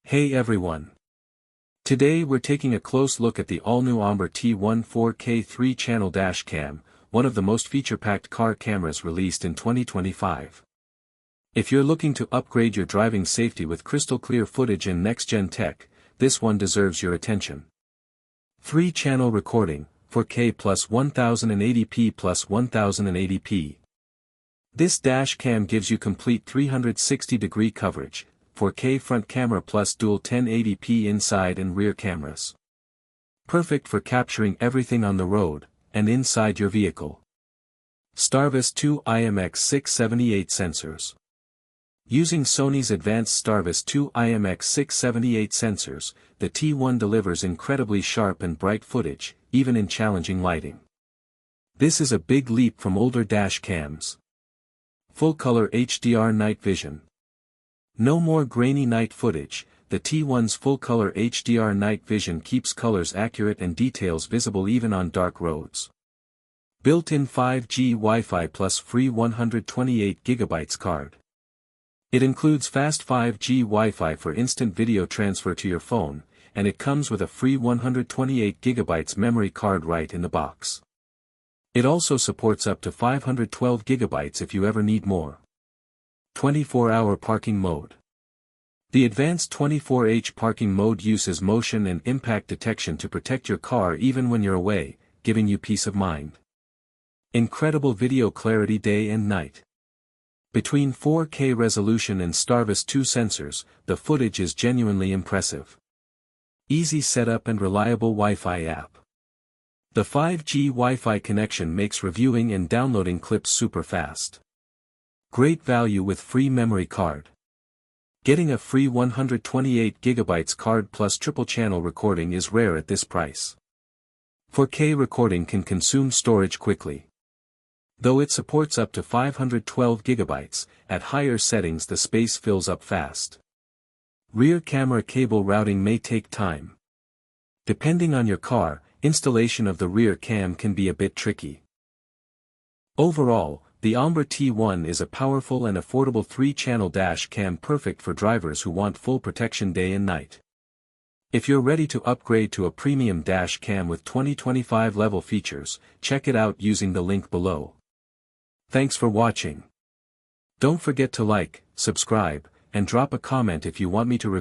Hey everyone! Today we're taking a close look at the all-new OMBAR T1 4K 3-channel dashcam, one of the most feature-packed car cameras released in 2025. If you're looking to upgrade your driving safety with crystal-clear footage and next-gen tech, this one deserves your attention. 3-channel recording, 4K plus 1080p plus 1080p. This dashcam gives you complete 360-degree coverage, 4K front camera plus dual 1080p inside and rear cameras. Perfect for capturing everything on the road, and inside your vehicle. STARVIS 2 IMX678 sensors. Using Sony's advanced STARVIS 2 IMX678 sensors, the T1 delivers incredibly sharp and bright footage, even in challenging lighting. This is a big leap from older dash cams. Full-color HDR night vision. No more grainy night footage, the T1's full-color HDR night vision keeps colors accurate and details visible even on dark roads. Built-in 5G Wi-Fi plus free 128GB card. It includes fast 5G Wi-Fi for instant video transfer to your phone, and it comes with a free 128GB memory card right in the box. It also supports up to 512GB if you ever need more. 24-hour parking mode. The advanced 24H parking mode uses motion and impact detection to protect your car even when you're away, giving you peace of mind. Incredible video clarity day and night. Between 4K resolution and STARVIS 2 sensors, the footage is genuinely impressive. Easy setup and reliable Wi-Fi app. The 5G Wi-Fi connection makes reviewing and downloading clips super fast. Great value with free memory card. Getting a free 128GB card plus triple-channel recording is rare at this price. 4K recording can consume storage quickly. Though it supports up to 512GB, at higher settings the space fills up fast. Rear camera cable routing may take time. Depending on your car, installation of the rear cam can be a bit tricky. Overall, the OMBAR T1 is a powerful and affordable 3-channel dash cam perfect for drivers who want full protection day and night. If you're ready to upgrade to a premium dash cam with 2025 level features, check it out using the link below. Thanks for watching. Don't forget to like, subscribe, and drop a comment if you want me to review